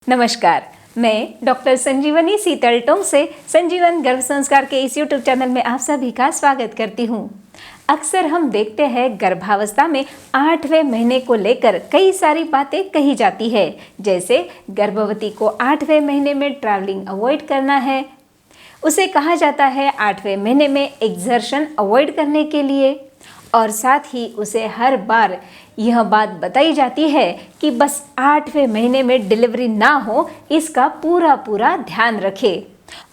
नमस्कार, मैं डॉक्टर संजीवनी शीतल टोंग से संजीवन गर्भ संस्कार के इस यूट्यूब चैनल में आप सभी का स्वागत करती हूँ। अक्सर हम देखते हैं गर्भावस्था में 8वें महीने को लेकर कई सारी बातें कही जाती है, जैसे गर्भवती को 8वें महीने में ट्रैवलिंग अवॉइड करना है। उसे कहा जाता है 8वें महीने में एक्सर्शन अवॉइड करने के लिए, और साथ ही उसे हर बार यह बात बताई जाती है कि बस 8वें महीने में डिलीवरी ना हो, इसका पूरा ध्यान रखे।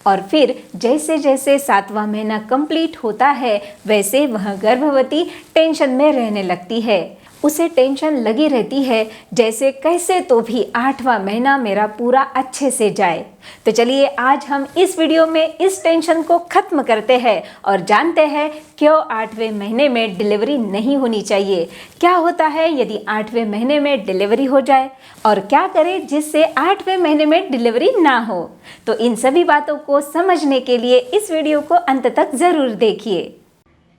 और फिर जैसे जैसे 7वां महीना कंप्लीट होता है, वैसे वह गर्भवती टेंशन में रहने लगती है। उसे टेंशन लगी रहती है जैसे कैसे तो भी 8वां महीना मेरा पूरा अच्छे से जाए। तो चलिए आज हम इस वीडियो में इस टेंशन को खत्म करते हैं और जानते हैं क्यों 8वें महीने में डिलीवरी नहीं होनी चाहिए, क्या होता है यदि 8वें महीने में डिलीवरी हो जाए और क्या करें जिससे 8वें महीने में डिलीवरी ना हो। तो इन सभी बातों को समझने के लिए इस वीडियो को अंत तक ज़रूर देखिए।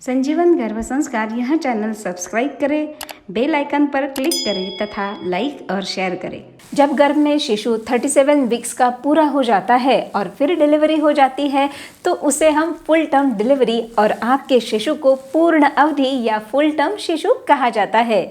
संजीवन गर्भ संस्कार यह चैनल सब्सक्राइब करें, बेल आइकन पर क्लिक करें तथा लाइक और शेयर करें। जब गर्भ में शिशु 37 वीक्स का पूरा हो जाता है और फिर डिलीवरी हो जाती है, तो उसे हम फुल टर्म डिलीवरी और आपके शिशु को पूर्ण अवधि या फुल टर्म शिशु कहा जाता है।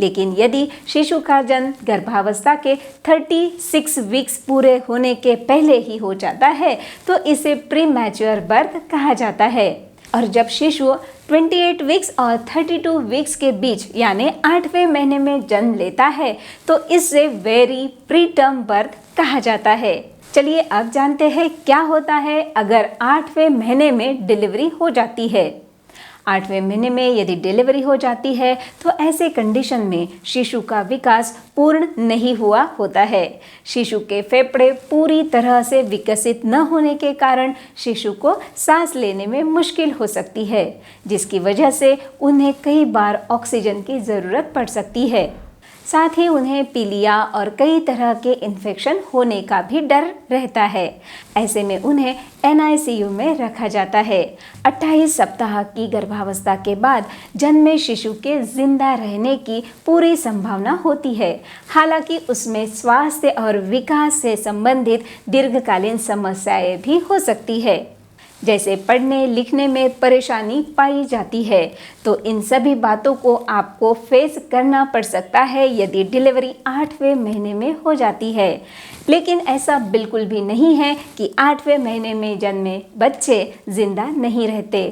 लेकिन यदि शिशु का जन्म गर्भावस्था के 36 वीक्स पूरे होने के पहले ही हो जाता है, तो इसे प्री मैच्योर बर्थ कहा जाता है। और जब शिशु 28 वीक्स और 32 वीक्स के बीच यानी 8वें महीने में जन्म लेता है, तो इसे वेरी प्री टर्म बर्थ कहा जाता है। चलिए अब जानते हैं क्या होता है अगर 8वें महीने में डिलीवरी हो जाती है। 8वें महीने में यदि डिलीवरी हो जाती है तो ऐसे कंडीशन में शिशु का विकास पूर्ण नहीं हुआ होता है। शिशु के फेफड़े पूरी तरह से विकसित न होने के कारण शिशु को सांस लेने में मुश्किल हो सकती है, जिसकी वजह से उन्हें कई बार ऑक्सीजन की ज़रूरत पड़ सकती है। साथ ही उन्हें पीलिया और कई तरह के इन्फेक्शन होने का भी डर रहता है। ऐसे में उन्हें NICU में रखा जाता है। 28 सप्ताह की गर्भावस्था के बाद जन्मे शिशु के जिंदा रहने की पूरी संभावना होती है। हालांकि उसमें स्वास्थ्य और विकास से संबंधित दीर्घकालीन समस्याएं भी हो सकती है, जैसे पढ़ने लिखने में परेशानी पाई जाती है। तो इन सभी बातों को आपको फेस करना पड़ सकता है यदि डिलीवरी 8वें महीने में हो जाती है। लेकिन ऐसा बिल्कुल भी नहीं है कि 8वें महीने में जन्मे बच्चे जिंदा नहीं रहते।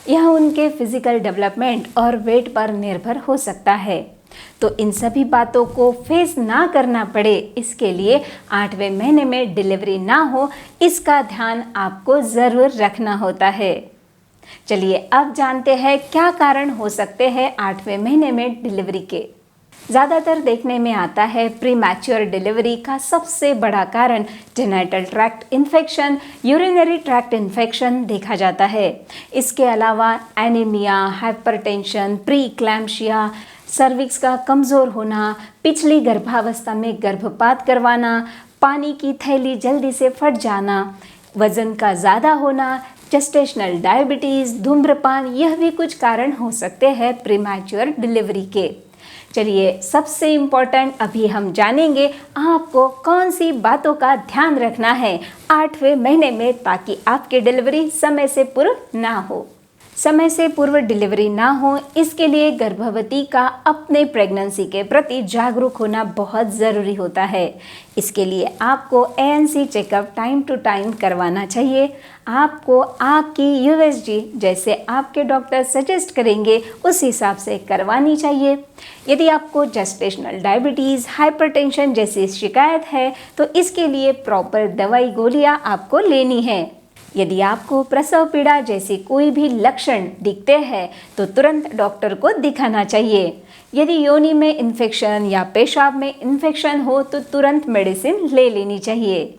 यह उनके फिजिकल डेवलपमेंट और वेट पर निर्भर हो सकता है। तो इन सभी बातों को फेस ना करना पड़े, इसके लिए 8वें महीने में डिलीवरी ना हो, इसका ध्यान आपको ज़रूर रखना होता है। चलिए अब जानते हैं क्या कारण हो सकते हैं 8वें महीने में डिलीवरी के। ज़्यादातर देखने में आता है प्री मैच्योर डिलीवरी का सबसे बड़ा कारण genital tract infection, urinary tract infection देखा जाता है। इसके अलावा एनीमिया, हाइपरटेंशन, प्री इक्लैम्शिया, सर्विक्स का कमज़ोर होना, पिछली गर्भावस्था में गर्भपात करवाना, पानी की थैली जल्दी से फट जाना, वज़न का ज़्यादा होना, जेस्टेशनल डायबिटीज़, धूम्रपान, यह भी कुछ कारण हो सकते हैं प्रीमैच्योर डिलीवरी के। चलिए सबसे इम्पोर्टेंट अभी हम जानेंगे आपको कौन सी बातों का ध्यान रखना है 8वें महीने में, ताकि आपकी डिलीवरी समय से पूर्व ना हो। समय से पूर्व डिलीवरी ना हो, इसके लिए गर्भवती का अपने प्रेगनेंसी के प्रति जागरूक होना बहुत ज़रूरी होता है। इसके लिए आपको ANC checkup time to time करवाना चाहिए। आपको आपकी USG जैसे आपके डॉक्टर सजेस्ट करेंगे उस हिसाब से करवानी चाहिए। यदि आपको जेस्टेशनल डायबिटीज़, हाइपरटेंशन जैसी शिकायत है, तो इसके लिए प्रॉपर दवाई गोलियां आपको लेनी है। यदि आपको प्रसव पीड़ा जैसे कोई भी लक्षण दिखते हैं, तो तुरंत डॉक्टर को दिखाना चाहिए। यदि योनि में इन्फेक्शन या पेशाब में इन्फेक्शन हो, तो तुरंत मेडिसिन ले लेनी चाहिए।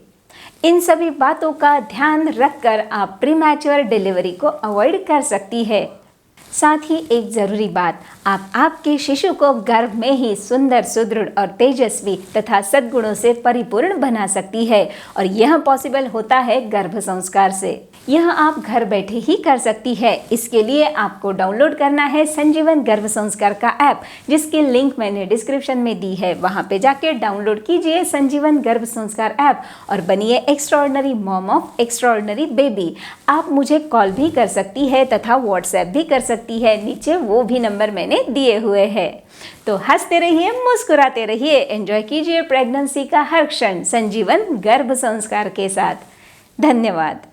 इन सभी बातों का ध्यान रखकर आप प्रीमैच्योर डिलीवरी को अवॉइड कर सकती है। साथ ही एक ज़रूरी बात, आप आपके शिशु को गर्भ में ही सुंदर, सुदृढ़ और तेजस्वी तथा सद्गुणों से परिपूर्ण बना सकती है, और यह पॉसिबल होता है गर्भ संस्कार से। यह आप घर बैठे ही कर सकती है। इसके लिए आपको डाउनलोड करना है संजीवन गर्भ संस्कार का ऐप, जिसकी लिंक मैंने डिस्क्रिप्शन में दी है। वहां पे जाके डाउनलोड कीजिए संजीवन गर्भ संस्कार ऐप और बनिए extraordinary mom of extraordinary baby. आप मुझे कॉल भी कर सकती है तथा व्हाट्सएप भी कर सकती है, नीचे वो भी नंबर मैंने दिए हुए हैं। तो हंसते रहिए, मुस्कुराते रहिए, एंजॉय कीजिए प्रेगनेंसी का हर क्षण संजीवन गर्भ संस्कार के साथ। धन्यवाद।